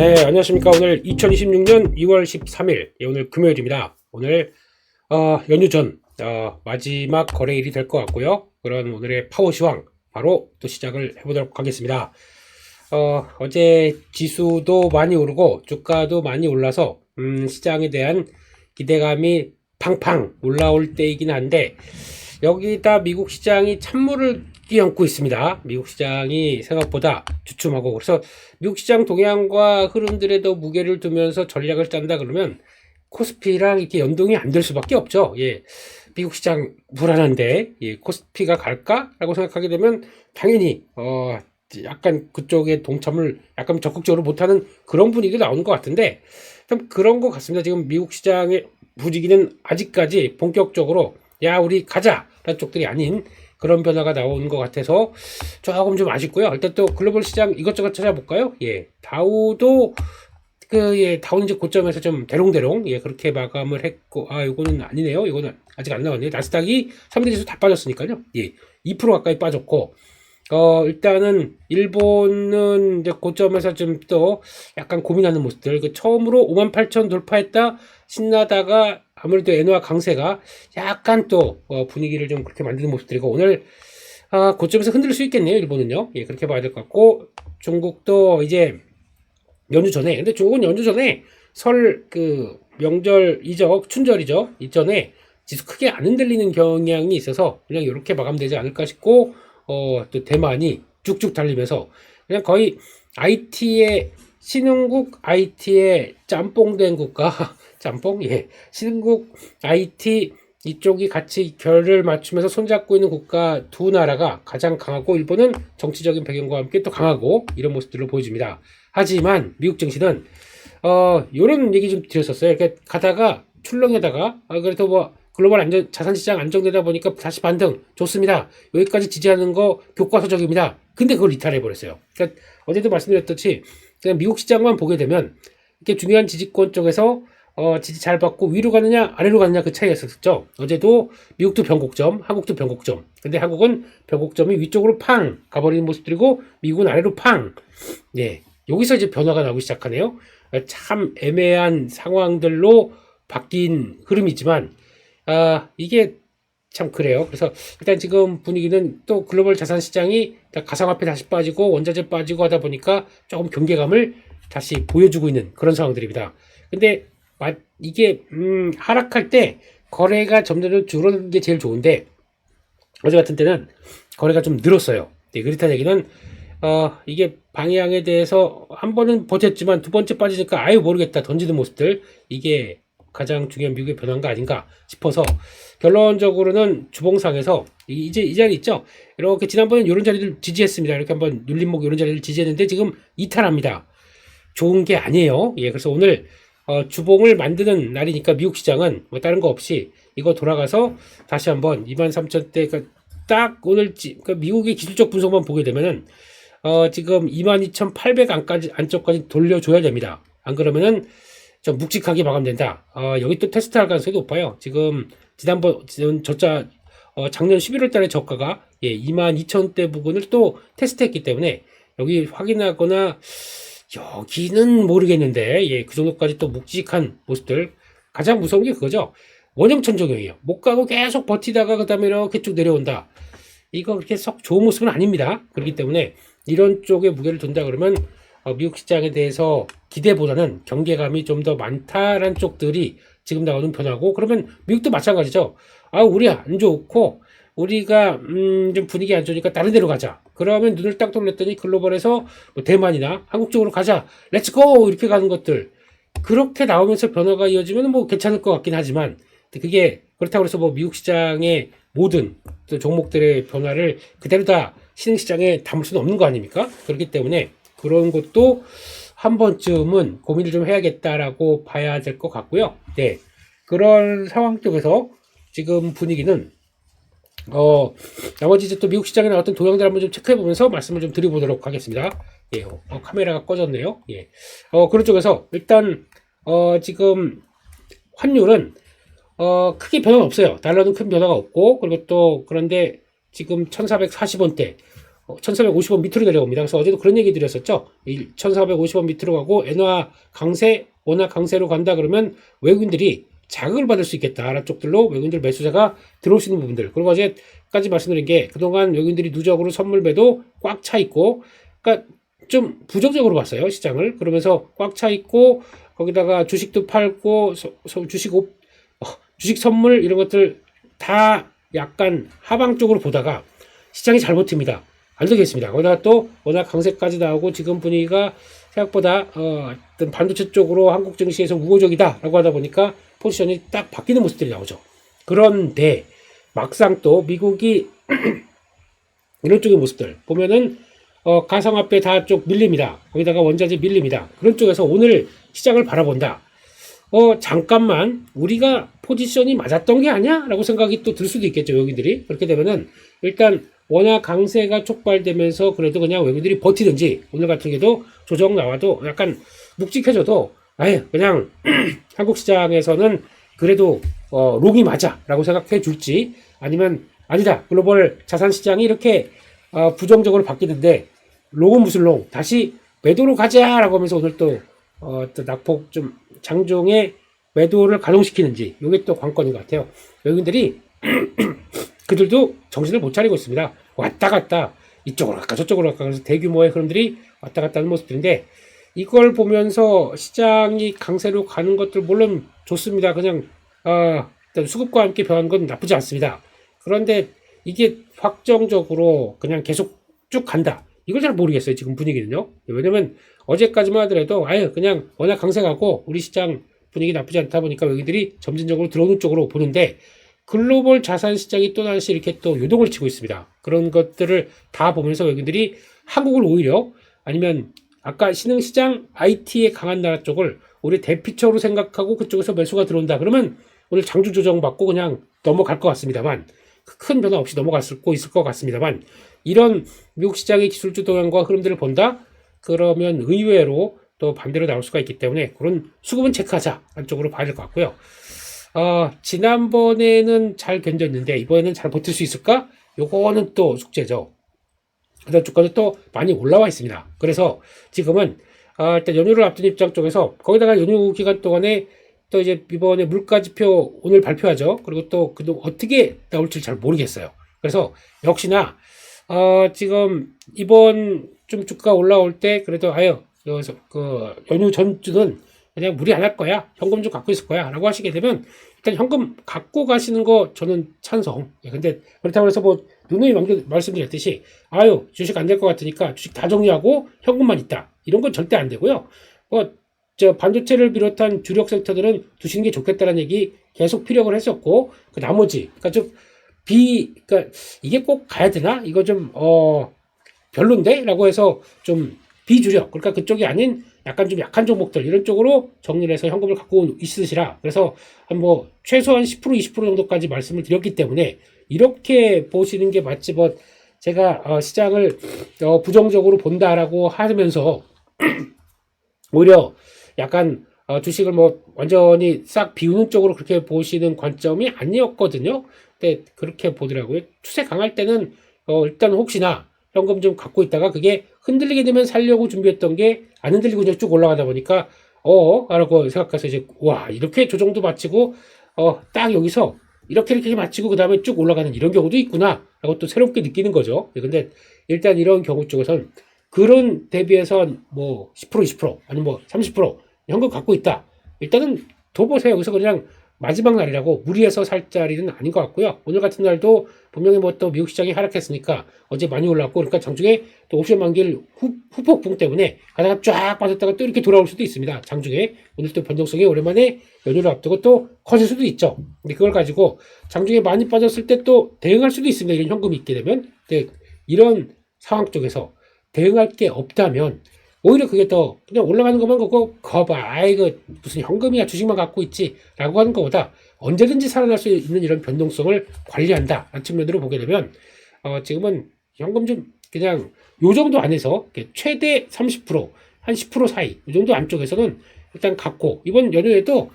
네, 안녕하십니까. 오늘 2026년 2월 13일, 오늘 금요일입니다. 오늘, 연휴 전, 마지막 거래일이 될 것 같고요. 그런 오늘의 파워시황, 바로 또 시작을 해보도록 하겠습니다. 어제 지수도 많이 오르고, 주가도 많이 올라서, 시장에 대한 기대감이 팡팡 올라올 때이긴 한데, 여기다 미국 시장이 찬물을 끼얹고 있습니다. 미국 시장이 생각보다 주춤하고, 그래서 미국 시장 동향과 흐름들에도 무게를 두면서 전략을 짠다 그러면 코스피랑 이렇게 연동이 안 될 수밖에 없죠. 예. 미국 시장 불안한데, 예, 코스피가 갈까라고 생각하게 되면 당연히 약간 그쪽에 동참을 약간 적극적으로 못하는 그런 분위기가 나오는 것 같은데, 좀 그런 것 같습니다. 지금 미국 시장의 분위기는 아직까지 본격적으로 야 우리 가자 라는 쪽들이 아닌 그런 변화가 나오는 것 같아서 조금 좀 아쉽고요. 일단 또 글로벌 시장 이것저것 찾아볼까요? 예, 다우도 다우는 이제 고점에서 좀 대롱대롱 그렇게 마감을 했고, 이거는 아니네요. 이거는 아직 안 나왔네요. 나스닥이 3대 지수 다 빠졌으니까요. 예, 2% 가까이 빠졌고, 일단은 일본은 이제 고점에서 좀 또 약간 고민하는 모습들. 처음으로 58,000 돌파했다 신나다가 아무래도 엔화 강세가 약간 또 분위기를 좀 그렇게 만드는 모습들이고, 오늘 고점에서 흔들릴 수 있겠네요. 일본은요. 예, 그렇게 봐야 될 것 같고, 중국도 이제 연휴 전에, 근데 중국은 연휴 전에 설 명절 이적 춘절이죠. 이전에 지수 크게 안 흔들리는 경향이 있어서 그냥 이렇게 마감되지 않을까 싶고, 또 대만이 쭉쭉 달리면서 그냥 거의 IT의 신흥국, IT의 짬뽕된 국가, 짬뽕? 예. 신흥국, IT 이쪽이 같이 결을 맞추면서 손잡고 있는 국가 두 나라가 가장 강하고, 일본은 정치적인 배경과 함께 또 강하고, 이런 모습들을 보여줍니다. 하지만 미국 증시는 요런 얘기 좀 드렸었어요. 이렇게 가다가 출렁에다가 그래도 뭐 글로벌 자산시장 안정되다 보니까 다시 반등 좋습니다. 여기까지 지지하는 거 교과서적입니다. 근데 그걸 이탈해 버렸어요. 그러니까 어제도 말씀드렸듯이 그냥 미국 시장만 보게 되면 이렇게 중요한 지지권 쪽에서 지지 잘 받고 위로 가느냐 아래로 가느냐 그 차이였었죠. 어제도 미국도 변곡점, 한국도 변곡점. 근데 한국은 변곡점이 위쪽으로 팡 가버리는 모습들이고, 미국은 아래로 팡. 예, 여기서 이제 변화가 나오기 시작하네요. 참 애매한 상황들로 바뀐 흐름이지만, 이게 참 그래요. 그래서 일단 지금 분위기는 또 글로벌 자산 시장이 가상화폐 다시 빠지고 원자재 빠지고 하다 보니까 조금 경계감을 다시 보여주고 있는 그런 상황들입니다. 근데 이게 하락할 때 거래가 점점 줄어드는 게 제일 좋은데, 어제 같은 때는 거래가 좀 늘었어요. 네, 그렇다는 얘기는 이게 방향에 대해서 한 번은 버텼지만 두 번째 빠지니까 아예 모르겠다 던지는 모습들, 이게 가장 중요한 미국의 변화가 아닌가 싶어서, 결론적으로는 주봉상에서 이제 이 자리 있죠. 이렇게 지난번에 이런 자리를 지지했습니다. 이렇게 한번 눌림목 이런 자리를 지지했는데 지금 이탈합니다. 좋은 게 아니에요. 예, 그래서 오늘 주봉을 만드는 날이니까 미국 시장은 뭐 다른 거 없이 이거 돌아가서 다시 한번 23,000대, 그러니까 딱 오늘 그러니까 미국의 기술적 분석만 보게 되면은 지금 22,800 안쪽까지 돌려줘야 됩니다. 안 그러면은 좀 묵직하게 마감된다. 여기 또 테스트할 가능성이 높아요. 지금 작년 11월 달에 저가가 22,000대 부분을 또 테스트했기 때문에 여기 확인하거나, 여기는 모르겠는데, 그 정도까지 또 묵직한 모습들. 가장 무서운 게 그거죠. 원형천정형이에요. 못 가고 계속 버티다가 그 다음에 이렇게 쭉 내려온다. 이거 그렇게 썩 좋은 모습은 아닙니다. 그렇기 때문에 이런 쪽에 무게를 둔다 그러면 미국 시장에 대해서 기대보다는 경계감이 좀 더 많다라는 쪽들이 지금 나오는 변화고, 그러면 미국도 마찬가지죠. 우리 안 좋고 우리가 좀 분위기 안 좋으니까 다른 데로 가자. 그러면 눈을 딱 돌렸더니 글로벌에서 뭐 대만이나 한국 쪽으로 가자, 렛츠고 이렇게 가는 것들, 그렇게 나오면서 변화가 이어지면 뭐 괜찮을 것 같긴 하지만, 그게 그렇다고 해서 뭐 미국 시장의 모든 또 종목들의 변화를 그대로 다 신흥시장에 담을 수는 없는 거 아닙니까? 그렇기 때문에 그런 것도 한 번쯤은 고민을 좀 해야겠다라고 봐야 될 것 같고요. 네, 그런 상황 속에서 지금 분위기는 나머지 이제 또 미국 시장에 나왔던 동향들 한번 좀 체크해 보면서 말씀을 좀 드려보도록 하겠습니다. 예, 카메라가 꺼졌네요. 예, 그런 쪽에서 일단 지금 환율은 크게 변화는 없어요. 달러는 큰 변화가 없고, 그리고 또 그런데 지금 1440원대 1450원 밑으로 내려옵니다. 그래서 어제도 그런 얘기 드렸었죠. 1450원 밑으로 가고 엔화 강세, 원화 강세로 간다 그러면 외국인들이 자극을 받을 수 있겠다라는 쪽들로 외국인들 매수자가 들어올 수 있는 부분들. 그리고 어제까지 말씀드린 게 그동안 외국인들이 누적으로 선물 매도 꽉 차 있고, 그러니까 좀 부정적으로 봤어요, 시장을. 그러면서 꽉 차 있고 거기다가 주식도 팔고 주식 선물 이런 것들 다 약간 하방 쪽으로 보다가 시장이 잘 버팁니다. 안 되겠습니다. 거기다가 또 워낙 강세까지 나오고 지금 분위기가 생각보다 어떤 반도체 쪽으로 한국 증시에서 우호적이다라고 하다 보니까 포지션이 딱 바뀌는 모습들이 나오죠. 그런데 막상 또 미국이 이런 쪽의 모습들 보면은 가상화폐 다 쪽 밀립니다. 거기다가 원자재 밀립니다. 그런 쪽에서 오늘 시장을 바라본다. 잠깐만 우리가 포지션이 맞았던 게 아니야? 라고 생각이 또 들 수도 있겠죠, 외국인들이. 그렇게 되면은 일단 워낙 강세가 촉발되면서 그래도 그냥 외국인들이 버티든지 오늘 같은 경우도 조정 나와도 약간 묵직해져도 아예 그냥 한국 시장에서는 그래도 롱이 맞아 라고 생각해 줄지, 아니면 아니다 글로벌 자산 시장이 이렇게 부정적으로 바뀌는데 롱은 무슨 롱 다시 매도로 가자 라고 하면서 오늘 또 낙폭 좀 장중에 매도를 가동시키는지 이게 또 관건인 것 같아요. 외국인들이 그들도 정신을 못 차리고 있습니다. 왔다 갔다 이쪽으로 갈까 저쪽으로 갈까, 그래서 대규모의 흐름들이 왔다 갔다 하는 모습들인데 이걸 보면서 시장이 강세로 가는 것들 물론 좋습니다. 그냥 일단 수급과 함께 변한 건 나쁘지 않습니다. 그런데 이게 확정적으로 그냥 계속 쭉 간다, 이걸 잘 모르겠어요, 지금 분위기는요. 왜냐면 어제까지만 하더라도 아예 그냥 워낙 강세가고 우리 시장 분위기 나쁘지 않다 보니까 여기들이 점진적으로 들어오는 쪽으로 보는데 글로벌 자산 시장이 또다시 이렇게 또 요동을 치고 있습니다. 그런 것들을 다 보면서 외국인들이 한국을 오히려, 아니면 아까 신흥시장 IT에 강한 나라 쪽을 우리 대피처로 생각하고 그쪽에서 매수가 들어온다 그러면 오늘 장중 조정 받고 그냥 넘어갈 것 같습니다만, 큰 변화 없이 넘어갈 수 있을 것 같습니다만, 이런 미국 시장의 기술주 동향과 흐름들을 본다 그러면 의외로 또 반대로 나올 수가 있기 때문에 그런 수급은 체크하자 안쪽으로 봐야 될 것 같고요. 지난번에는 잘 견뎠는데 이번에는 잘 버틸 수 있을까? 요거는 또 숙제죠. 그다음 주가도 또 많이 올라와 있습니다. 그래서 지금은 일단 연휴를 앞둔 입장 쪽에서 거기다가 연휴 기간 동안에 또 이제 이번에 물가지표 오늘 발표하죠. 그리고 또 그동안 어떻게 나올지 잘 모르겠어요. 그래서 역시나 지금 이번 좀 주가 올라올 때 그래도 여기서 그 연휴 전주는 그냥 무리 안 할 거야, 현금 좀 갖고 있을 거야 라고 하시게 되면 일단 현금 갖고 가시는 거 저는 찬성. 근데 그렇다고 해서 뭐 누누이 말씀드렸듯이 주식 안 될 것 같으니까 주식 다 정리하고 현금만 있다 이런 건 절대 안 되고요. 반도체를 비롯한 주력 섹터들은 두시는 게 좋겠다는 얘기 계속 피력을 했었고, 그 나머지 그러니까 그러니까 이게 꼭 가야 되나, 이거 좀 별론데 라고 해서 좀 비주력, 그러니까 그쪽이 아닌 약간 좀 약한 종목들 이런 쪽으로 정리를 해서 현금을 갖고 있으시라. 그래서 뭐 최소한 10% 20% 정도까지 말씀을 드렸기 때문에 이렇게 보시는 게 맞지. 제가 시장을 부정적으로 본다라고 하면서 오히려 약간 주식을 뭐 완전히 싹 비우는 쪽으로 그렇게 보시는 관점이 아니었거든요. 근데 그렇게 보더라고요. 추세 강할 때는 일단 혹시나 현금 좀 갖고 있다가 그게 흔들리게 되면 살려고 준비했던 게 안 흔들리고 그냥 쭉 올라가다 보니까 라고 생각해서 이제 와 이렇게 조정도 마치고 딱 여기서 이렇게 마치고 그 다음에 쭉 올라가는 이런 경우도 있구나 라고 또 새롭게 느끼는 거죠. 근데 일단 이런 경우 쪽에선 그런 대비해서 뭐 10% 20% 아니면 뭐 30% 현금 갖고 있다, 일단은 더 보세요. 여기서 그냥 마지막 날이라고 무리해서 살 자리는 아닌 것 같고요. 오늘 같은 날도 분명히 뭐 또 미국 시장이 하락했으니까 어제 많이 올랐고, 그러니까 장중에 또 옵션 만기일 후폭풍 때문에 가다가 쫙 빠졌다가 또 이렇게 돌아올 수도 있습니다. 장중에 오늘 또 변동성이 오랜만에 연휴를 앞두고 또 커질 수도 있죠. 근데 그걸 가지고 장중에 많이 빠졌을 때 또 대응할 수도 있습니다. 이런 현금이 있게 되면. 근데 이런 상황 쪽에서 대응할 게 없다면 오히려 그게 더 그냥 올라가는 것만 보고 거봐 이거 무슨 현금이야 주식만 갖고 있지 라고 하는 것보다 언제든지 살아날 수 있는 이런 변동성을 관리한다 라는 측면으로 보게 되면 지금은 현금 좀 그냥 요 정도 안에서 최대 30% 한 10% 사이 이 정도 안쪽에서는 일단 갖고 이번 연휴에도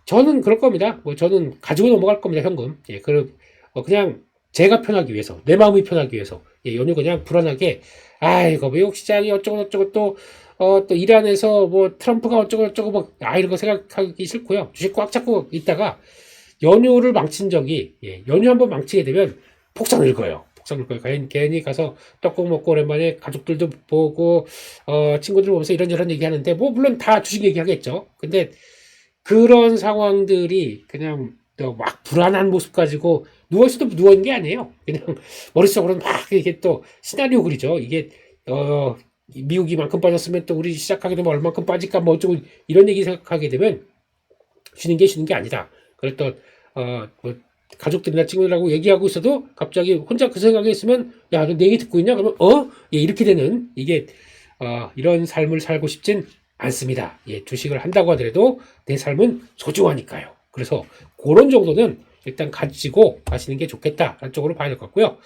저는 그럴 겁니다. 저는 가지고 넘어갈 겁니다. 현금. 그냥 제가 편하기 위해서, 내 마음이 편하기 위해서, 예, 연휴 그냥 불안하게, 이거 미국 시장이 어쩌고 또, 또 이란에서 뭐 트럼프가 어쩌고 뭐, 이런 거 생각하기 싫고요. 주식 꽉 잡고 있다가 연휴를 망친 적이, 예, 연휴 한번 망치게 되면 폭삭 늙어요. 폭삭 늙어요. 괜히 가서 떡국 먹고 오랜만에 가족들도 보고, 친구들 보면서 이런저런 얘기 하는데, 뭐, 물론 다 주식 얘기 하겠죠. 근데 그런 상황들이 그냥 막 불안한 모습 가지고 누워있어도 누워있는 게 아니에요. 그냥 머릿속으로는 막 이렇게 또 시나리오 그리죠. 이게, 미국이 만큼 빠졌으면 또 우리 시작하게 되면 얼만큼 빠질까 뭐 어쩌고 이런 얘기 생각하게 되면 쉬는 게 아니다. 그랬던, 뭐 가족들이나 친구들하고 얘기하고 있어도 갑자기 혼자 그 생각에 있으면 야, 너 내 얘기 듣고 있냐? 그러면 예, 이렇게 되는 이게, 이런 삶을 살고 싶진 않습니다. 예, 주식을 한다고 하더라도 내 삶은 소중하니까요. 그래서 그런 정도는 일단 가지고 가시는 게 좋겠다. 쪽으로 봐야 될 것 같고요.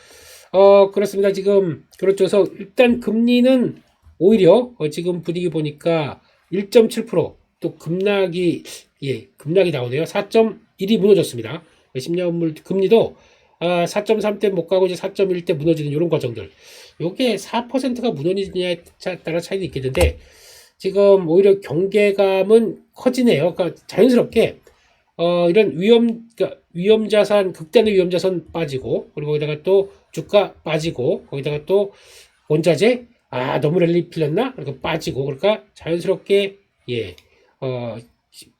그렇습니다. 지금, 그렇죠. 그래서 일단 금리는 오히려 지금 분위기 보니까 1.7%또 급락이, 예, 급락이 나오네요. 4.1이 무너졌습니다. 10년물 금리도 4.3대 못 가고 이제 4.1대 무너지는 이런 과정들. 요게 4%가 무너지느냐에 따라 차이는 있겠는데, 지금 오히려 경계감은 커지네요. 그러니까 자연스럽게 이런 그러니까 위험 자산, 극단의 위험 자산 빠지고, 그리고 거기다가 또 주가 빠지고, 거기다가 또 원자재, 너무 랠리 풀렸나? 그러니까 빠지고, 그러니까 자연스럽게, 예,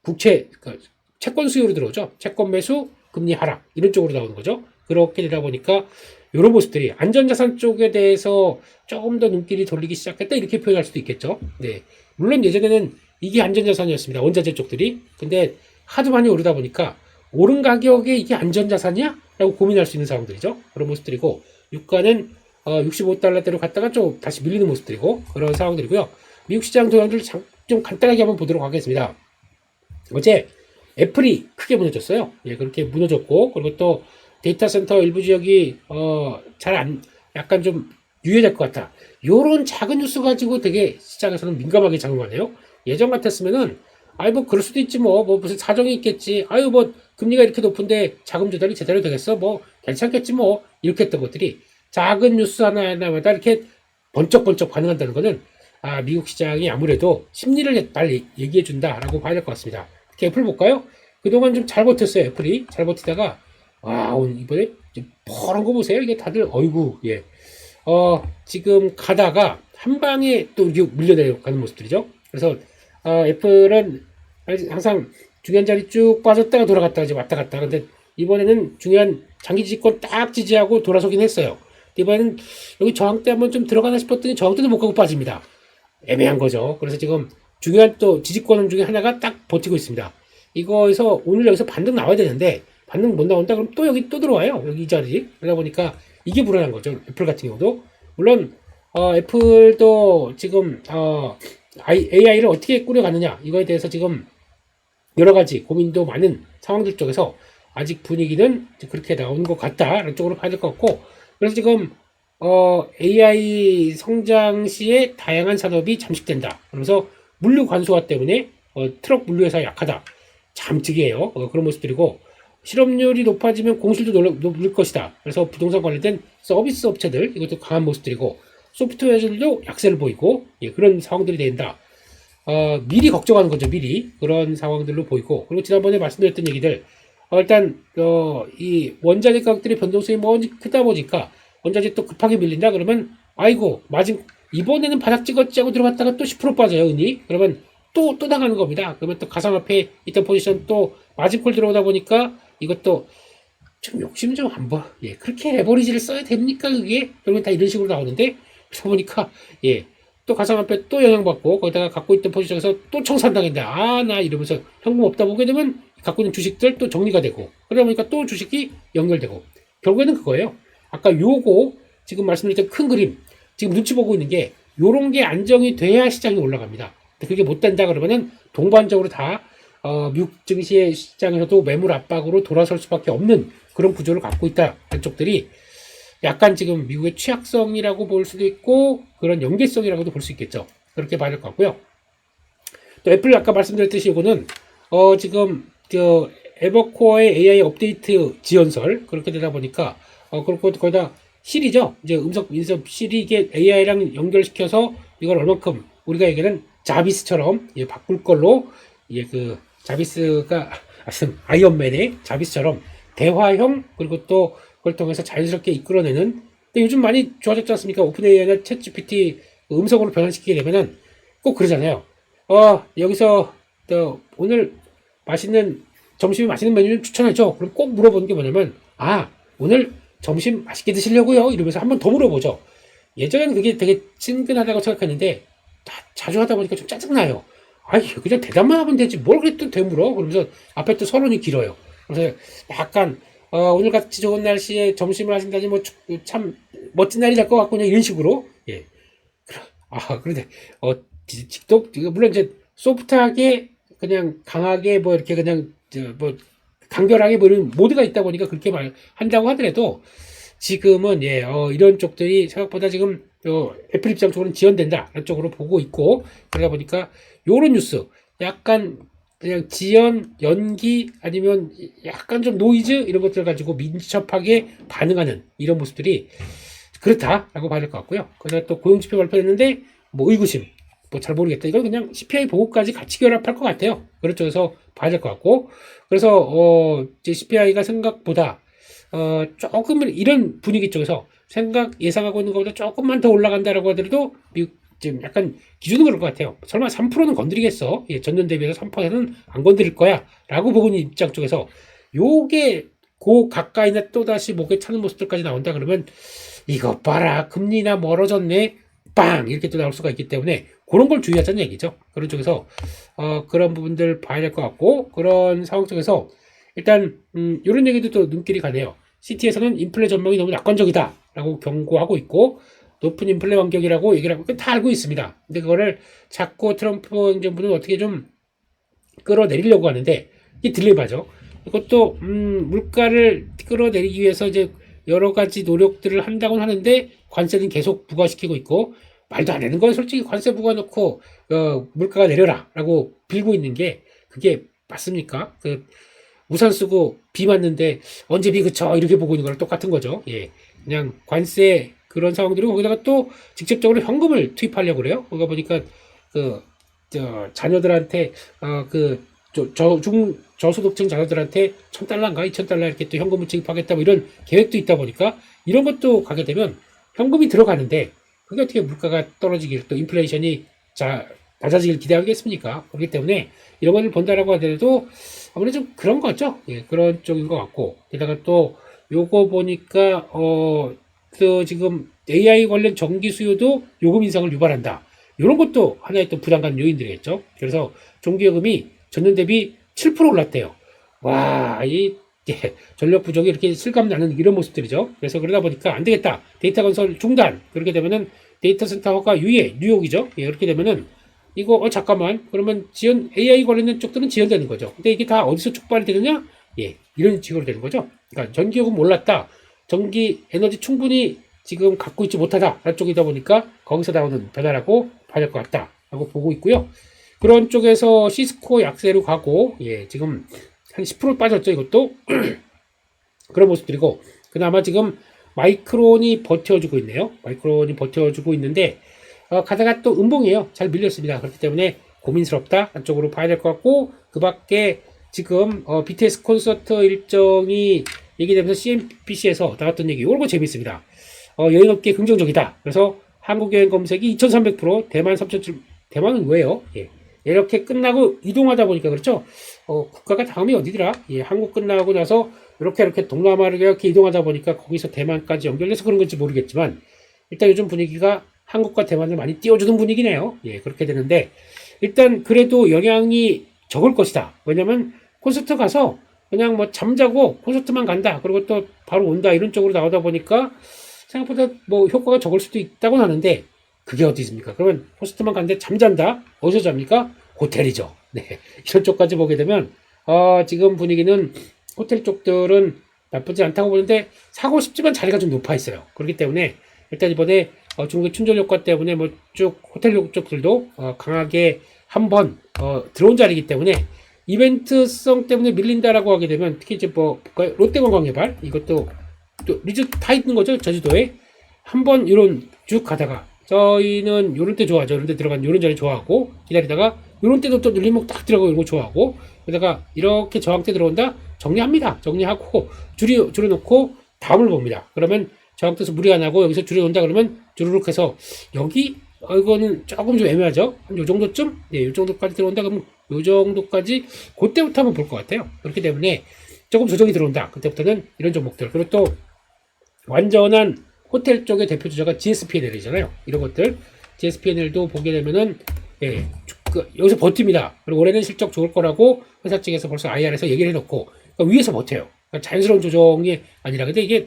국채, 그러니까 채권 수요로 들어오죠. 채권 매수, 금리 하락, 이런 쪽으로 나오는 거죠. 그렇게 되다 보니까, 이런 모습들이 안전자산 쪽에 대해서 조금 더 눈길이 돌리기 시작했다, 이렇게 표현할 수도 있겠죠. 네. 물론 예전에는 이게 안전자산이었습니다. 원자재 쪽들이. 근데 하도 많이 오르다 보니까 오른 가격에 이게 안전자산이야? 라고 고민할 수 있는 상황들이죠. 그런 모습들이고, 유가는 65달러대로 갔다가 좀 다시 밀리는 모습들이고, 그런 상황들이고요. 미국 시장 동향들 좀 간단하게 한번 보도록 하겠습니다. 어제 애플이 크게 무너졌어요. 예, 그렇게 무너졌고, 그리고 또 데이터 센터 일부 지역이 약간 좀 유예될 것 같다. 요런 작은 뉴스 가지고 되게 시장에서는 민감하게 작용하네요. 예전 같았으면은 뭐 그럴 수도 있지 뭐 무슨 사정이 있겠지. 뭐 금리가 이렇게 높은데 자금 조달이 제대로 되겠어, 뭐 괜찮겠지 뭐, 이렇게 했던 것들이 작은 뉴스 하나마다 이렇게 번쩍번쩍 반응한다는 거는 미국 시장이 아무래도 심리를 빨리 얘기해 준다라고 봐야 될 것 같습니다. 특히 애플 볼까요? 그동안 좀 잘 버텼어요. 애플이 잘 버티다가 오늘 이번에 퍼런 거 보세요. 이게 다들 어이구, 예, 지금 가다가 한 방에 또 밀려내려가는 모습들이죠. 그래서 애플은 항상 중요한 자리 쭉 빠졌다가 돌아갔다가 이제 왔다 갔다. 근데 이번에는 중요한 장기 지지권 딱 지지하고 돌아서긴 했어요. 이번에는 여기 저항대 한번 좀 들어가나 싶었더니 저항대도 못 가고 빠집니다. 애매한 거죠. 그래서 지금 중요한 또 지지권 중에 하나가 딱 버티고 있습니다. 이거에서 오늘 여기서 반등 나와야 되는데 반등 못 나온다 그럼 또 여기 또 들어와요. 여기 이 자리. 그러다 보니까 이게 불안한 거죠. 애플 같은 경우도. 물론 애플도 지금 AI를 어떻게 꾸려가느냐 이거에 대해서 지금 여러 가지 고민도 많은 상황들 쪽에서 아직 분위기는 그렇게 나오는 것 같다라는 쪽으로 봐야 될 것 같고, 그래서 지금 AI 성장 시에 다양한 산업이 잠식된다. 그러면서 물류 관소화 때문에 트럭 물류 회사 약하다. 잠특이에요. 그런 모습들이고, 실업률이 높아지면 공실도 높을 것이다. 그래서 부동산 관련된 서비스 업체들 이것도 강한 모습들이고, 소프트웨어들도 약세를 보이고, 예, 그런 상황들이 된다. 미리 걱정하는 거죠. 미리 그런 상황들로 보이고, 그리고 지난번에 말씀드렸던 얘기들, 일단 이 원자재 가격들이 변동성이 크다 보니까 원자재 또 급하게 밀린다 그러면 이번에는 바닥 찍었지 하고 들어갔다가 또 10% 빠져요. 은이. 그러면 또 나가는 겁니다. 그러면 또 가상화폐 있던 포지션 또 마진콜 들어오다 보니까 이것도 좀 욕심 좀 한번, 예, 그렇게 레버리지를 써야 됩니까 그게? 그러면 다 이런 식으로 나오는데, 그러다 보니까, 예, 또 가상화폐 또 영향받고 거기다가 갖고 있던 포지션에서 또 청산당했는데 나 이러면서 현금 없다 보게 되면 갖고 있는 주식들 또 정리가 되고, 그러다 보니까 또 주식이 연결되고, 결국에는 그거예요. 아까 요거 지금 말씀드렸던 큰 그림 지금 눈치 보고 있는 게 요런 게 안정이 돼야 시장이 올라갑니다. 그게 못 된다 그러면은 동반적으로 다 미국 증시 시장에서도 매물 압박으로 돌아설 수밖에 없는 그런 구조를 갖고 있다. 한쪽들이 약간 지금 미국의 취약성이라고 볼 수도 있고 그런 연계성이라고도 볼 수 있겠죠. 그렇게 봐야 될 것 같고요. 또 애플 아까 말씀드렸듯이 이거는 지금 에버코어의 AI 업데이트 지연설 그렇게 되다 보니까 그리고 거기다 실이죠. 이제 음성 인섭 실이 이게 AI랑 연결시켜서 이걸 얼만큼 우리가 얘기하는 자비스처럼 예, 바꿀 걸로 예, 그 자비스가 아이언맨의 자비스처럼 대화형 그리고 또 그걸 통해서 자연스럽게 이끌어내는 근데 요즘 많이 좋아졌지 않습니까? 오픈 AI나 챗 GPT 음성으로 변환시키게 되면은 꼭 그러잖아요. 여기서 오늘 점심에 맛있는 메뉴 좀 추천해줘. 그럼 꼭 물어보는 게 뭐냐면 오늘 점심 맛있게 드시려고요? 이러면서 한 번 더 물어보죠. 예전에는 그게 되게 친근하다고 생각했는데 자주 하다 보니까 좀 짜증나요. 그냥 대답만 하면 되지 뭘 그래 또 되물어? 그러면서 앞에 또 서론이 길어요. 그래서 약간 오늘 같이 좋은 날씨에 점심을 하신다니 뭐 참 멋진 날이 될 것 같군요. 이런 식으로 예. 그런데 직접 물론 이제 소프트하게 그냥 강하게 뭐 이렇게 그냥 뭐 간결하게 뭐 이런 모드가 있다 보니까 그렇게 한다고 하더라도 지금은 예 이런 쪽들이 생각보다 지금 애플 입장 쪽으로는 지연된다 이런 쪽으로 보고 있고 그러다 보니까 요런 뉴스 약간 그냥 지연 연기 아니면 약간 좀 노이즈 이런 것들 가지고 민첩하게 반응하는 이런 모습들이 그렇다라고 봐야 될 것 같고요. 그다음에 또 고용지표 발표했는데 뭐 의구심 뭐 잘 모르겠다. 이건 그냥 CPI 보고까지 같이 결합할 것 같아요. 그렇죠. 그래서 봐야 될 것 같고 그래서 이제 CPI가 생각보다 조금 이런 분위기 쪽에서 예상하고 있는 것보다 조금만 더 올라간다라고 하더라도 미국 지금 약간 기준은 그럴 것 같아요. 설마 3%는 건드리겠어? 예, 전년 대비해서 3%는 안 건드릴 거야. 라고 보고 있는 입장 쪽에서 요게 가까이나 또다시 목에 차는 모습들까지 나온다 그러면 이것 봐라 금리나 멀어졌네 빵 이렇게 또 나올 수가 있기 때문에 그런 걸 주의하자는 얘기죠. 그런 쪽에서 그런 부분들 봐야 될 것 같고 그런 상황 속에서 일단 이런 얘기도 또 눈길이 가네요. CT에서는 인플레 전망이 너무 낙관적이다 라고 경고하고 있고 높은 인플레 환경이라고 얘기를 하고 다 알고 있습니다. 근데 그거를 자꾸 트럼프 정부는 어떻게 좀 끌어내리려고 하는데 이게 딜레마죠. 이것도 물가를 끌어내리기 위해서 이제 여러 가지 노력들을 한다고는 하는데 관세는 계속 부과시키고 있고 말도 안 되는 건 솔직히 관세 부과놓고 물가가 내려라라고 빌고 있는 게 그게 맞습니까? 우산 쓰고 비 맞는데 언제 비 그쳐 이렇게 보고 있는 거랑 똑같은 거죠. 예, 그냥 관세 그런 상황들이고 거기다가 또 직접적으로 현금을 투입하려고 그래요. 그러다 보니까 자녀들한테 저소득층 자녀들한테 $1,000인가 $2,000 이렇게 또 현금을 지급하겠다 뭐 이런 계획도 있다 보니까 이런 것도 가게 되면 현금이 들어가는데 그게 어떻게 물가가 떨어지길 또 인플레이션이 낮아지길 기대하겠습니까? 그렇기 때문에 이런 것을 본다라고 하더라도 아무래도 좀 그런 거죠. 예, 그런 쪽인 것 같고 게다가 또 요거 보니까 지금 AI 관련 전기 수요도 요금 인상을 유발한다. 이런 것도 하나의 또 부담감 요인들이겠죠. 그래서 전기요금이 전년 대비 7% 올랐대요. 와, 전력 부족이 이렇게 실감 나는 이런 모습들이죠. 그래서 그러다 보니까 안 되겠다. 데이터 건설 중단. 그렇게 되면은 데이터 센터가 뉴욕이죠. 예, 그렇게 되면은 이거 잠깐만 그러면 AI 관련된 쪽들은 지연되는 거죠. 근데 이게 다 어디서 촉발이 되느냐? 예, 이런 식으로 되는 거죠. 그러니까 전기요금 올랐다. 전기 에너지 충분히 지금 갖고 있지 못하다 라는 쪽이다 보니까 거기서 나오는 변화라고 봐야 될 것 같다 라고 보고 있고요. 그런 쪽에서 시스코 약세로 가고 예, 지금 한 10% 빠졌죠. 이것도 그런 모습들이고 그나마 지금 마이크론이 버텨주고 있네요. 마이크론이 버텨주고 있는데 가다가 또 음봉이에요. 잘 밀렸습니다. 그렇기 때문에 고민스럽다 안쪽으로 봐야 될 것 같고 그 밖에 지금 BTS 콘서트 일정이 얘기되면서 CNBC에서 나왔던 얘기 이런 거 재밌습니다. 여행업계 긍정적이다. 그래서 한국 여행 검색이 2300% 대만 3000 대만은 왜요? 예. 이렇게 끝나고 이동하다 보니까 그렇죠. 국가가 다음이 어디더라? 예, 한국 끝나고 나서 이렇게 동남아를 이렇게 이동하다 보니까 거기서 대만까지 연결돼서 그런 건지 모르겠지만 일단 요즘 분위기가 한국과 대만을 많이 띄워주는 분위기네요. 예, 그렇게 되는데 일단 그래도 영향이 적을 것이다. 왜냐면 콘서트 가서 그냥 뭐 잠자고 콘서트만 간다. 그리고 또 바로 온다. 이런 쪽으로 나오다 보니까 생각보다 뭐 효과가 적을 수도 있다고 하는데 그게 어디 있습니까? 그러면 콘서트만 갔는데 잠잔다? 어디서 잡니까? 호텔이죠. 네. 이런 쪽까지 보게 되면 지금 분위기는 호텔 쪽들은 나쁘지 않다고 보는데 사고 싶지만 자리가 좀 높아 있어요. 그렇기 때문에 일단 이번에 중국의 춘절 효과 때문에 뭐 쭉 호텔 쪽들도 강하게 한번 들어온 자리이기 때문에 이벤트성 때문에 밀린다라고 하게 되면 특히 이제 뭐 롯데관광개발 이것도 또 리즈 타 있는 거죠. 제주도에. 한번 이런 쭉 가다가 저희는 요런 때 좋아하죠. 이런 때 들어간 요런 자리 좋아하고 기다리다가 요런 때도 또 눌림목 딱 들어가고 이런 거 좋아하고 그러다가 이렇게 저항 때 들어온다. 정리합니다. 정리하고 줄여놓고 다음을 봅니다. 그러면 저항 때서 무리 안 하고 여기서 줄여놓는다 그러면 주르륵 해서 여기 이거는 조금 좀 애매하죠. 한 요 정도쯤? 네, 요 정도까지 들어온다 그러면 요 정도까지 그때부터 한번 볼 것 같아요. 그렇기 때문에 조금 조정이 들어온다. 그때부터는 이런 종목들. 그리고 또 완전한 호텔 쪽의 대표 주자가 GSPNL이잖아요. 이런 것들. GSPNL도 보게 되면은, 예, 여기서 버팁니다. 그리고 올해는 실적 좋을 거라고 회사 측에서 벌써 IR에서 얘기를 해놓고, 그러니까 위에서 버텨요. 그러니까 자연스러운 조정이 아니라. 근데 이게,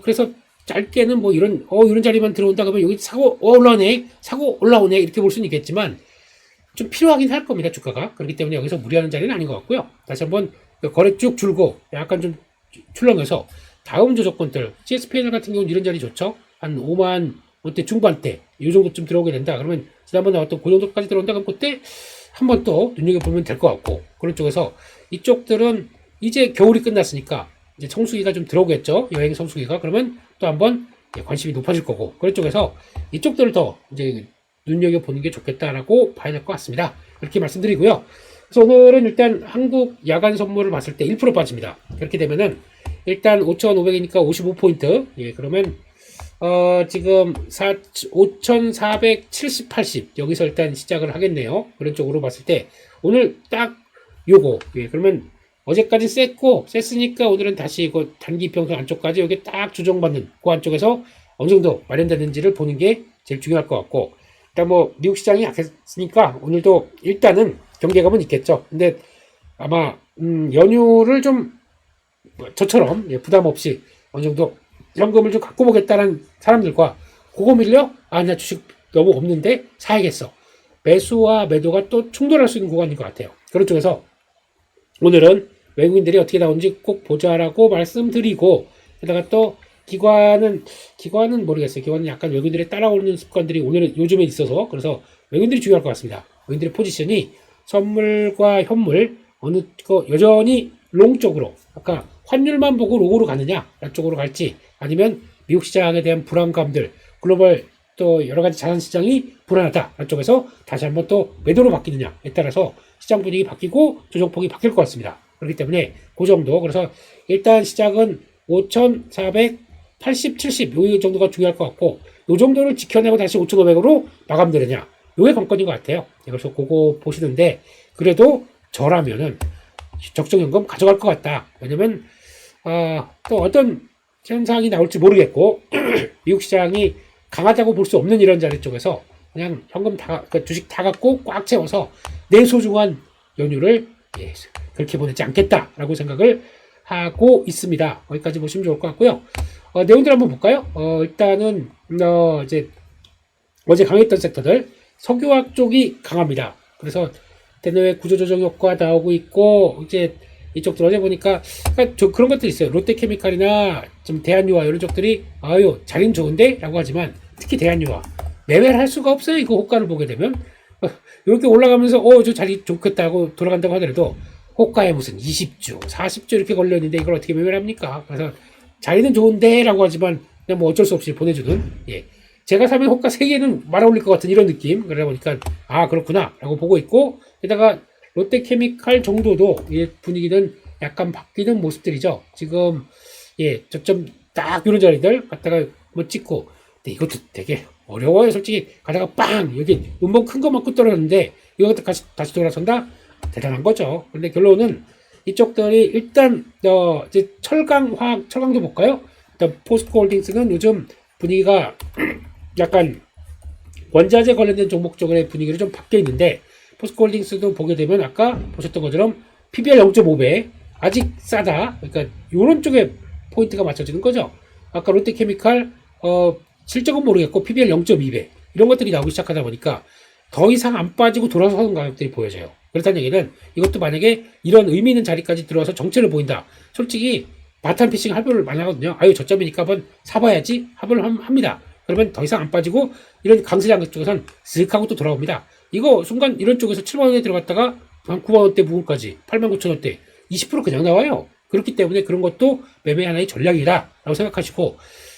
그래서 짧게는 뭐 이런 자리만 들어온다 그러면 여기 사고, 올라오네. 사고 올라오네. 이렇게 볼 수는 있겠지만, 좀 필요하긴 할 겁니다. 주가가. 그렇기 때문에 여기서 무리하는 자리는 아닌 것 같고요. 다시 한번 거래 쭉 줄고, 약간 좀 출렁해서, 다음 조정권들, GSPNL 같은 경우는 이런 자리 좋죠. 한 5만 원대 중반대, 이 정도쯤 들어오게 된다. 그러면 지난번에 나왔던 그 정도까지 들어온다. 그럼 그때 한번 또 눈여겨보면 될 것 같고, 그런 쪽에서 이쪽들은 이제 겨울이 끝났으니까 이제 성수기가 좀 들어오겠죠. 여행 성수기가. 그러면 또 한번 관심이 높아질 거고, 그런 쪽에서 이쪽들을 더 이제 눈여겨보는 게 좋겠다라고 봐야 될 것 같습니다. 그렇게 말씀드리고요. 그래서 오늘은 일단 한국 야간 선물을 봤을 때 1% 빠집니다. 그렇게 되면은 일단 5,500이니까 55포인트. 예, 그러면 지금 5,470, 80 여기서 일단 시작을 하겠네요. 그런 쪽으로 봤을 때 오늘 딱 요거. 예, 그러면 어제까지 셌으니까 오늘은 다시 이거 단기 평선 안쪽까지 여기 딱 조정받는 그 안쪽에서 어느 정도 마련되는지를 보는 게 제일 중요할 것 같고, 일단 뭐 미국 시장이 약했으니까 오늘도 일단은 경계감은 있겠죠. 근데 아마 연휴를 좀 저처럼 부담 없이 어느 정도 현금을 좀 갖고 보겠다는 사람들과 그거 밀려? 아, 나 주식 너무 없는데 사야겠어. 매수와 매도가 또 충돌할 수 있는 구간인 것 같아요. 그런 쪽에서 오늘은 외국인들이 어떻게 나오는지 꼭 보자라고 말씀드리고, 게다가 또 기관은 모르겠어요. 기관은 약간 외국인들이 따라오는 습관들이 오늘은 요즘에 있어서, 그래서 외국인들이 중요할 것 같습니다. 외국인들의 포지션이 선물과 현물 어느 거 여전히 롱 쪽으로, 아까 환율만 보고 롱으로 가느냐 쪽으로 갈지, 아니면 미국 시장에 대한 불안감들, 글로벌 또 여러 가지 자산 시장이 불안하다 쪽에서 다시 한번 또 매도로 바뀌느냐에 따라서 시장 분위기 바뀌고 조정폭이 바뀔 것 같습니다. 그렇기 때문에 그 정도. 그래서 일단 시작은 5,480, 70 요 정도가 중요할 것 같고, 요 정도를 지켜내고 다시 5,500으로 마감되느냐, 요게 관건인 것 같아요. 그래서 그거 보시는데, 그래도 저라면은 적정연금 가져갈 것 같다. 왜냐면 또 어떤 현상이 나올지 모르겠고 미국 시장이 강하다고 볼 수 없는 이런 자리 쪽에서 그냥 현금 그러니까 주식 다 갖고 꽉 채워서 내 소중한 연휴를 그렇게 보내지 않겠다라고 생각을 하고 있습니다. 거기까지 보시면 좋을 것 같고요. 내용들 한번 볼까요? 일단은 이제 어제 강했던 섹터들, 석유화학 쪽이 강합니다. 그래서 대내외 구조조정 효과 나오고 있고, 이제 이쪽들 어제 보니까 그러니까 그런 것들이 있어요. 롯데케미칼이나 좀 대한유화 이런 쪽들이 자리는 좋은데 라고 하지만, 특히 대한유화 매매를 할 수가 없어요. 이거 호가를 보게 되면 이렇게 올라가면서 저 자리 좋겠다고 돌아간다고 하더라도 호가에 무슨 20주 40주 이렇게 걸렸는데 이걸 어떻게 매매를 합니까? 그래서 자리는 좋은데 라고 하지만 그냥 뭐 어쩔 수 없이 보내주는, 제가 사면 호가 3개는 말아올릴 것 같은 이런 느낌. 그러다 보니까 그렇구나 라고 보고 있고, 게다가 롯데케미칼 정도도 분위기는 약간 바뀌는 모습들이죠. 지금 저점 딱 이런 자리들 갖다가 뭐 찍고, 근데 이것도 되게 어려워요. 솔직히 가다가 빵 여기 음봉 큰 거 맞고 떨어졌는데 이거 다시 돌아선다? 대단한 거죠. 근데 결론은 이쪽들이 일단 이제 철강도 볼까요? 일단 포스코홀딩스는 요즘 분위기가 약간 원자재 관련된 종목 쪽의 분위기를 좀 바뀌어 있는데, 포스코홀딩스도 보게 되면 아까 보셨던 것처럼 PBR 0.5배 아직 싸다. 그러니까 이런 쪽에 포인트가 맞춰지는 거죠. 아까 롯데케미칼 실적은 모르겠고 PBR 0.2배 이런 것들이 나오기 시작하다 보니까 더 이상 안 빠지고 돌아서는 가격들이 보여져요. 그렇다는 얘기는 이것도 만약에 이런 의미 있는 자리까지 들어와서 정체를 보인다. 솔직히 바탄 피싱 할부를 많이 하거든요. 저점이니까 한번 사봐야지 합을 합니다. 그러면 더 이상 안 빠지고 이런 강세장 쪽에선 쓱 하고 또 돌아옵니다. 이거 순간 이런 쪽에서 7만원에 들어갔다가 한 9만원대 부분까지 89,000원대 20% 그냥 나와요. 그렇기 때문에 그런 것도 매매 하나의 전략이다라고 생각하시고,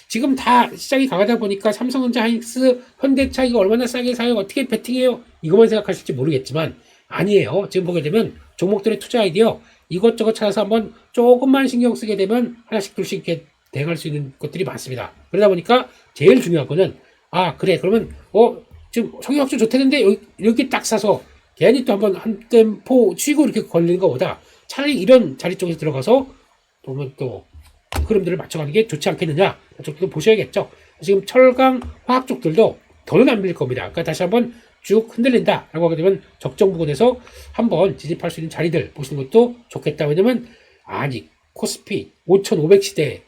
지금 다 시장이 강하다 보니까 삼성전자, 하이닉스, 현대차 이거 얼마나 싸게 사요? 어떻게 베팅해요? 이것만 생각하실지 모르겠지만 아니에요. 지금 보게 되면 종목들의 투자 아이디어 이것저것 찾아서 한번 조금만 신경 쓰게 되면 하나씩 둘씩 이렇게 대응할 수 있는 것들이 많습니다. 그러다 보니까 제일 중요한 거는 그래 그러면 지금 성격학주 좋다는데 여기 딱 사서 괜히 또 한번 한 템포 치고 이렇게 걸리는 것보다 차라리 이런 자리 쪽에서 들어가서 보면 또 흐름들을 맞춰가는 게 좋지 않겠느냐, 쪽도 보셔야겠죠. 지금 철강, 화학 쪽들도 더는 안 밀릴 겁니다. 그러니까 다시 한번 쭉 흔들린다라고 하게 되면 적정 부근에서 한번 진입할 수 있는 자리들 보시는 것도 좋겠다. 왜냐면 코스피 5,500 시대에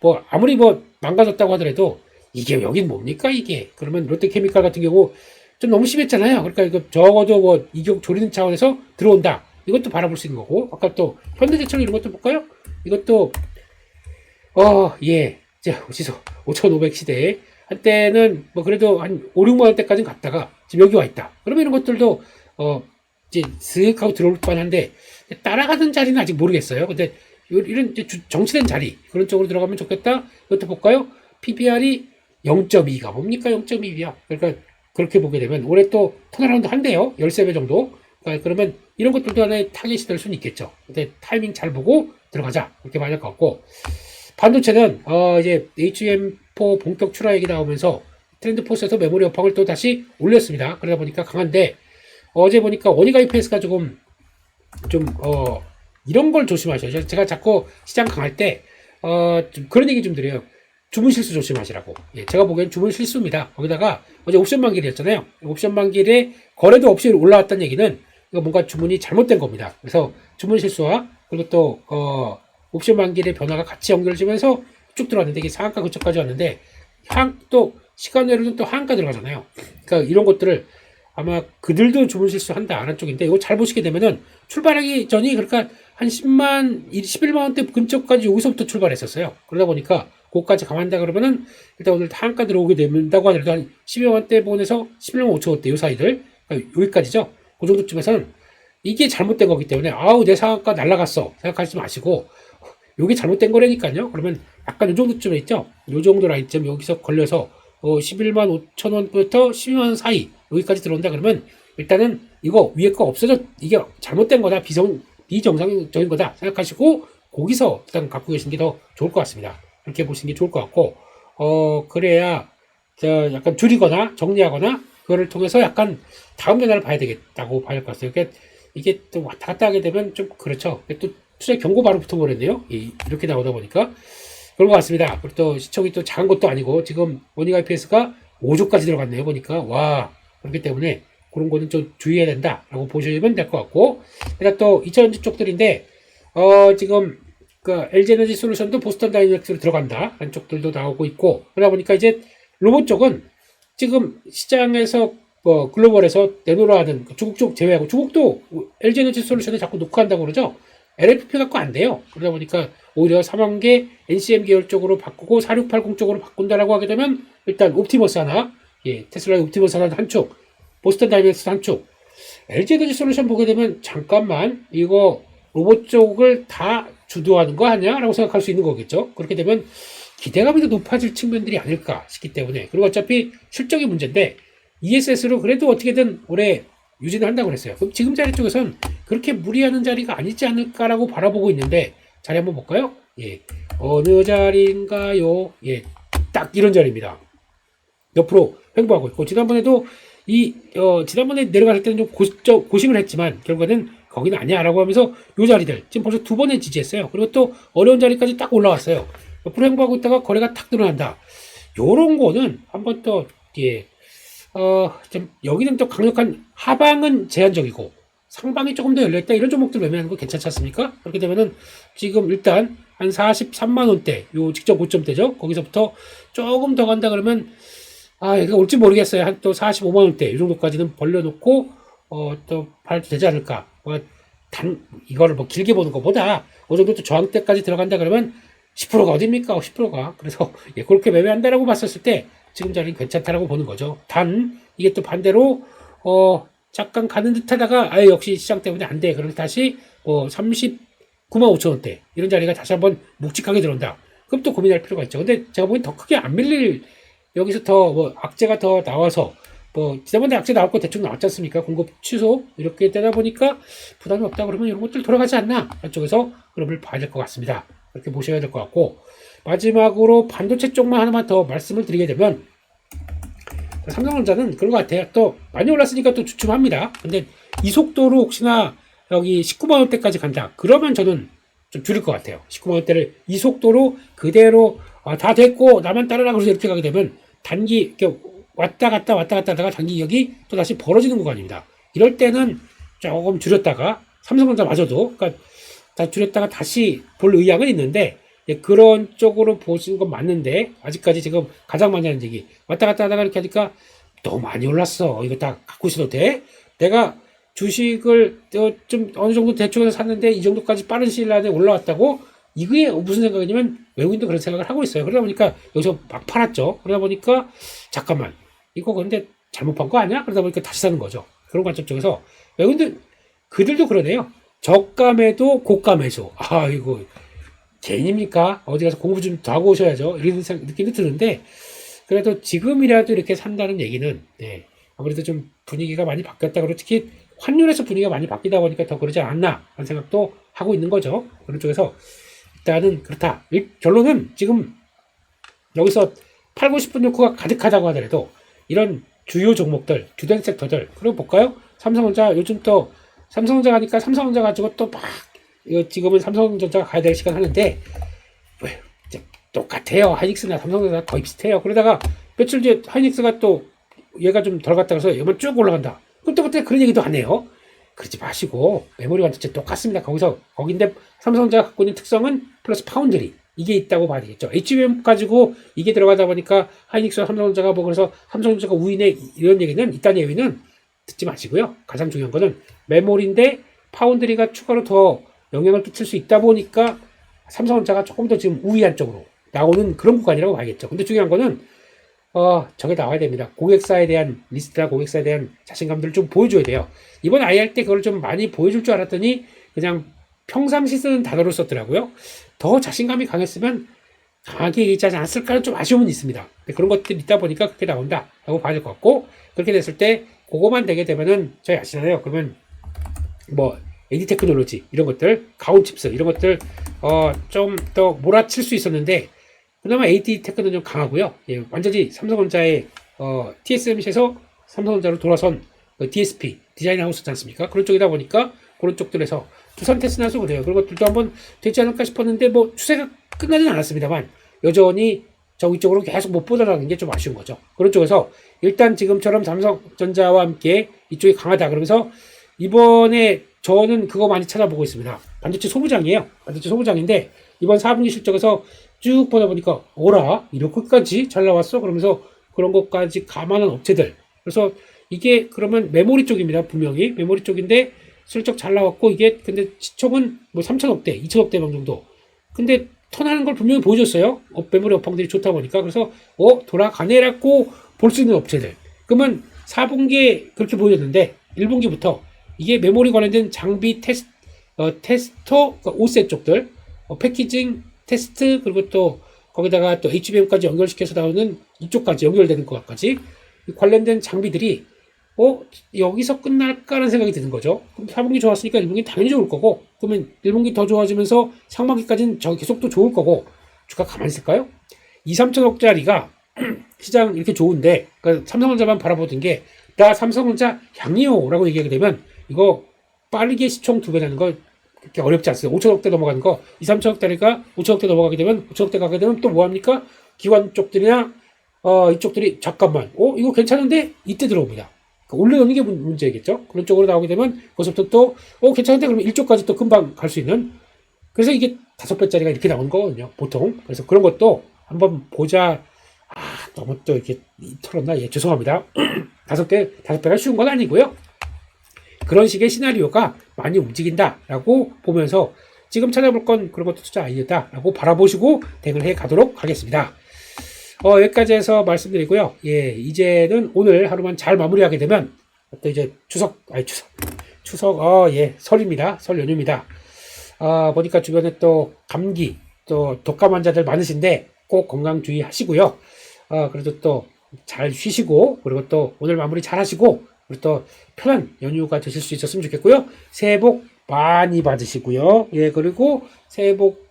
뭐 아무리 뭐 망가졌다고 하더라도 이게 여긴 뭡니까 이게? 그러면 롯데케미칼 같은 경우 좀 너무 심했잖아요. 그러니까 이거 적어도 뭐 이격 조리는 차원에서 들어온다. 이것도 바라볼 수 있는 거고, 아까 또 현대제철 이런 것도 볼까요? 이것도 어디서 5,500 시대에 한때는 뭐 그래도 한 5, 6만 원대까지는 갔다가 지금 여기 와 있다. 그러면 이런 것들도 이제 슥 하고 들어올 뻔한데 따라가는 자리는 아직 모르겠어요. 근데 이런 이제 정치된 자리 그런 쪽으로 들어가면 좋겠다. 이것도 볼까요? PBR이 0.2가 뭡니까 0.2야. 그러니까 그렇게 보게 되면 올해 또 턴어라운드 한대요. 13배 정도. 그러면 이런 것들도 하나의 타겟이 될 수는 있겠죠. 근데 타이밍 잘 보고 들어가자. 이렇게 봐야 될 것 같고, 반도체는 이제 HBM4 본격 출하 얘기 나오면서 트렌드포스에서 메모리 업황을 또 다시 올렸습니다. 그러다 보니까 강한데, 어제 보니까 원희가 EPS가 좀 이런 걸 조심하셔야죠. 제가 자꾸 시장 강할 때 좀 그런 얘기 좀 드려요. 주문 실수 조심하시라고. 제가 보기엔 주문 실수입니다. 거기다가 어제 옵션 만기일이었잖아요. 옵션 만기일에 거래도 없이 올라왔다는 얘기는 이거 뭔가 주문이 잘못된 겁니다. 그래서 주문 실수와 그리고 또 옵션 만기일의 변화가 같이 연결되면서 쭉 들어왔는데 이게 상한가 근처까지 왔는데 또 시간 외로는 또 하한가 들어가잖아요. 그러니까 이런 것들을 아마 그들도 주문 실수한다 하는 쪽인데 이거 잘 보시게 되면은 출발하기 전이 그러니까 한 11만 원대 근처까지 여기서부터 출발했었어요. 그러다 보니까 고까지 강한다 그러면은 일단 오늘 하한가 들어오게 된다고 하더라도 한 12만 원대 부분에서 11만 5천 원대 요 사이들, 그러니까 여기까지죠. 그 정도쯤에서는 이게 잘못된 거기 때문에 내 상한가 날라갔어 생각하지 마시고 요게 잘못된 거라니까요. 그러면 약간 요 정도쯤에 있죠. 요 정도 라인쯤 여기서 걸려서 11만 5천 원부터 12만 원 사이 여기까지 들어온다 그러면 일단은 이거 위에 거 없어져 이게 잘못된 거다 비정상적인 거다 생각하시고 거기서 일단 갖고 계신 게 더 좋을 것 같습니다. 그렇게 보시는 게 좋을 것 같고 그래야 약간 줄이거나 정리하거나 그거를 통해서 약간 다음 변화를 봐야 되겠다고 봐야 할 것 같아요. 그러니까 이게 또 왔다 갔다 하게 되면 좀 그렇죠. 또 투자 경고 바로 붙어버렸네요. 이렇게 나오다 보니까 그런 것 같습니다. 그리고 또 시총이 또 작은 것도 아니고 지금 원익 IPS가 5조까지 들어갔네요. 보니까 와, 그렇기 때문에 그런 거는 좀 주의해야 된다라고 보시면 될 것 같고, 그러니까 또 2차전지 쪽들인데 지금 그 LG에너지 솔루션도 보스턴 다이내믹스로 들어간다 하는 쪽들도 나오고 있고, 그러다 보니까 이제 로봇 쪽은 지금 시장에서 글로벌에서 내놓으라 하는 중국 쪽 제외하고, 중국도 LG에너지 솔루션을 자꾸 녹화한다고 그러죠. LFP 갖고 안 돼요. 그러다 보니까 오히려 3원계 NCM 계열 쪽으로 바꾸고 4680 쪽으로 바꾼다라고 하게 되면 일단 옵티머스 하나, 테슬라의 옵티머스 하나 한 축, 보스턴 다이내믹스 한 축, LG에너지 솔루션 보게 되면 잠깐만 이거 로봇 쪽을 다 주도하는 거 아니야? 라고 생각할 수 있는 거겠죠. 그렇게 되면 기대감이 더 높아질 측면들이 아닐까 싶기 때문에, 그리고 어차피 실적이 문제인데 ESS로 그래도 어떻게든 올해 유지를 한다고 그랬어요. 그럼 지금 자리 쪽에선 그렇게 무리하는 자리가 아니지 않을까라고 바라보고 있는데, 자리 한번 볼까요? 어느 자리인가요? 딱 이런 자리입니다. 옆으로 횡보하고 있고, 지난번에도 지난번에 내려갔을 때는 좀 고심을 했지만 결과는 거기는 아니야라고 하면서 요 자리들 지금 벌써 두 번에 지지했어요. 그리고 또 어려운 자리까지 딱 올라왔어요. 옆으로 횡보하고 있다가 거래가 탁 늘어난다. 요런 거는 한번 또 좀 여기는 또 강력한 하방은 제한적이고 상방이 조금 더 열려있다 이런 종목들 매매하는 거 괜찮지 않습니까? 그렇게 되면은 지금 일단 한 43만 원대 요 직전 고점대죠. 거기서부터 조금 더 간다 그러면 이거 올지 모르겠어요. 한 또 45만 원대 이 정도까지는 벌려놓고 또 봐도 되지 않을까. 이거를 뭐 길게 보는 것보다 어느 정도 또 저항대까지 들어간다 그러면 10%가 어딥니까? 10%가. 그래서 그렇게 매매한다라고 봤었을 때 지금 자리는 괜찮다라고 보는 거죠. 단 이게 또 반대로 잠깐 가는 듯 하다가 역시 시장 때문에 안 돼. 그러면 다시 39 95,000원대 이런 자리가 다시 한번 묵직하게 들어온다. 그럼 또 고민할 필요가 있죠. 근데 제가 보기엔 더 크게 안 밀릴, 여기서 더 뭐 악재가 더 나와서, 뭐 지난번에 악재 나올 거 대충 나왔지 않습니까? 공급 취소 이렇게 되다 보니까 부담이 없다 그러면 이런 것들 돌아가지 않나, 한쪽에서 그럼을 봐야 될 것 같습니다. 그렇게 보셔야 될 것 같고, 마지막으로 반도체 쪽만 하나만 더 말씀을 드리게 되면, 삼성전자는 그런 것 같아요. 또 많이 올랐으니까 또 주춤합니다. 근데 이 속도로 혹시나 여기 19만 원대까지 간다, 그러면 저는 좀 줄일 것 같아요. 19만 원대를 이 속도로 그대로 다 됐고 나만 따르라 그래서 이렇게 가게 되면 단기 이렇게 왔다 갔다 하다가 단기 여기 또 다시 벌어지는 구간입니다. 이럴 때는 조금 줄였다가, 삼성전자마저도 그러니까 다 줄였다가 다시 볼 의향은 있는데, 그런 쪽으로 보시는 건 맞는데, 아직까지 지금 가장 많이 하는 얘기, 왔다 갔다 하다가 이렇게 하니까 너무 많이 올랐어, 이거 다 갖고 있어도 돼? 내가 주식을 좀 어느 정도 대충해서 샀는데 이 정도까지 빠른 시일 안에 올라왔다고? 이게 무슨 생각이냐면, 외국인도 그런 생각을 하고 있어요. 그러다 보니까 여기서 막 팔았죠. 그러다 보니까 잠깐만, 이거 근데 잘못 판 거 아니야? 그러다 보니까 다시 사는 거죠. 그런 관점 쪽에서 외국인들, 그들도 그러네요. 저가매도 고가매수. 이거 개인입니까? 어디 가서 공부 좀 더 하고 오셔야죠, 이런 느낌도 드는데, 그래도 지금이라도 이렇게 산다는 얘기는, 네, 아무래도 좀 분위기가 많이 바뀌었다. 그리고 특히 환율에서 분위기가 많이 바뀌다 보니까 더 그러지 않나 하는 생각도 하고 있는 거죠. 그런 쪽에서 일단은 그렇다. 결론은 지금 여기서 팔고 싶은 욕구가 가득하다고 하더라도 이런 주요 종목들, 주된 섹터들, 그리고 볼까요? 삼성전자, 요즘 또 삼성전자 가니까 삼성전자 가지고 또 막, 이거 지금은 삼성전자가 가야 될 시간 하는데, 왜 똑같아요. 하이닉스나 삼성전자 거의 비슷해요. 그러다가 며칠 뒤에 하이닉스가 또 얘가 좀 덜 갔다 그래서 얘만 쭉 올라간다. 그럼 또 그때 그런 얘기도 안 해요. 그러지 마시고, 메모리 완전체 똑같습니다. 거긴데 삼성전자가 갖고 있는 특성은 플러스 파운드리, 이게 있다고 봐야 되겠죠. HBM 가지고 이게 들어가다 보니까 하이닉스와 삼성전자가 뭐 그래서 삼성전자가 우위네, 이런 얘기는, 이딴 얘기는 듣지 마시고요. 가장 중요한 거는 메모리인데 파운드리가 추가로 더 영향을 끼칠 수 있다 보니까 삼성전자가 조금 더 지금 우위한 쪽으로 나오는 그런 구간이라고 봐야겠죠. 근데 중요한 거는 저게 나와야 됩니다. 고객사에 대한 리스트나 고객사에 대한 자신감들을 좀 보여줘야 돼요. 이번 IR 때 그걸 좀 많이 보여줄 줄 알았더니 그냥 평상시 쓰는 단어로 썼더라고요. 더 자신감이 강했으면 강하게 얘기하지 않았을까는 좀 아쉬움은 있습니다. 그런 것들이 있다 보니까 그렇게 나온다라고 봐야 될 것 같고, 그렇게 됐을 때 그거만 되게 되면은, 저희 아시잖아요. 그러면 뭐 AD 테크놀로지 이런 것들, 가온 칩스 이런 것들 좀 더 몰아칠 수 있었는데, 그나마 AD 테크는 좀 강하고요. 예, 완전히 삼성전자의 TSMC에서 삼성전자로 돌아선 DSP 디자인 하우스지 않습니까? 그런 쪽이다 보니까 그런 쪽들에서 두산 테스나도 그래요. 그런 것들도 한번 되지 않을까 싶었는데, 뭐 추세가 끝나진 않았습니다만 여전히 저기 쪽으로 계속 못 보더라는 게 좀 아쉬운 거죠. 그런 쪽에서 일단 지금처럼 삼성전자와 함께 이쪽이 강하다 그러면서, 이번에 저는 그거 많이 찾아보고 있습니다. 반도체 소부장이에요. 반도체 소부장인데 이번 4분기 실적에서 쭉 보다 보니까 어라, 이렇게까지 잘 나왔어? 그러면서 그런 것까지 감안한 업체들. 그래서 이게 그러면 메모리 쪽입니다. 분명히 메모리 쪽인데 실적 잘 나왔고, 이게 근데 시총은 뭐 3천억대, 2천억대 정도. 근데 턴하는 걸 분명히 보여줬어요. 메모리 업황들이 좋다 보니까. 그래서 돌아가네라고 볼 수 있는 업체들. 그러면 4분기에 그렇게 보여줬는데 1분기부터 이게 메모리 관련된 장비 테스터, 그러니까 OSAT 쪽들, 패키징 테스트, 그리고 또 거기다가 또 HBM까지 연결시켜서 나오는 이쪽까지 연결되는 것까지 관련된 장비들이 여기서 끝날까라는 생각이 드는 거죠. 그럼 4분기 좋았으니까 1분기 당연히 좋을 거고, 그러면 1분기 더 좋아지면서 상반기까지는 계속 또 좋을 거고, 주가 가만히 있을까요? 2, 3천억짜리가 시장 이렇게 좋은데, 그러니까 삼성전자만 바라보던 게, 나 삼성전자 향이요 라고 얘기하게 되면 이거 빠르게 시총 2배라는 거 그렇게 어렵지 않습니다. 5천억대 넘어가는 거, 2, 3천억짜리가 5천억대 넘어가게 되면, 5천억대 가게 되면 또 뭐합니까? 기관 쪽들이나 이쪽들이 잠깐만 이거 괜찮은데 이때 들어옵니다. 올려놓는 게 문제겠죠. 그런 쪽으로 나오게 되면 거기서부터 또 괜찮은데 그러면 1조까지 또 금방 갈 수 있는, 그래서 이게 5배짜리가 이렇게 나오는 거거든요, 보통. 그래서 그런 것도 한번 보자. 너무 또 이렇게 털었나? 예, 죄송합니다. 5배가 쉬운 건 아니고요. 그런 식의 시나리오가 많이 움직인다라고 보면서 지금 찾아볼 건 그런 것도 투자 아이디어다라고 바라보시고 대응을 해 가도록 하겠습니다. 여기까지 해서 말씀드리고요. 예, 이제는 오늘 하루만 잘 마무리하게 되면 또 이제 추석, 설입니다. 설 연휴입니다. 보니까 주변에 또 감기, 또 독감 환자들 많으신데 꼭 건강 주의하시고요. 그래도 또 잘 쉬시고, 그리고 또 오늘 마무리 잘 하시고, 그리고 또 편한 연휴가 되실 수 있었으면 좋겠고요. 새해 복 많이 받으시고요. 예, 그리고 새해 복,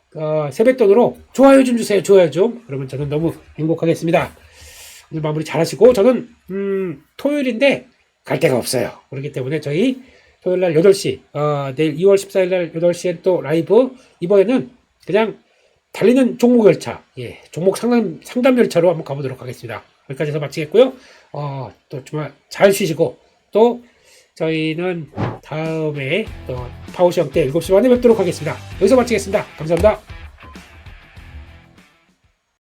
세뱃돈으로 좋아요 좀 주세요. 좋아요 좀. 그러면 저는 너무 행복하겠습니다. 오늘 마무리 잘 하시고, 저는, 토요일인데 갈 데가 없어요. 그렇기 때문에 저희 토요일 날 8시, 내일 2월 14일 날 8시에 또 라이브, 이번에는 그냥 달리는 종목 열차, 예, 종목 상담 열차로 한번 가보도록 하겠습니다. 여기까지 해서 마치겠고요. 또 정말 잘 쉬시고, 또 저희는 다음에 또 파워시험 때 7시 반에 뵙도록 하겠습니다. 여기서 마치겠습니다. 감사합니다.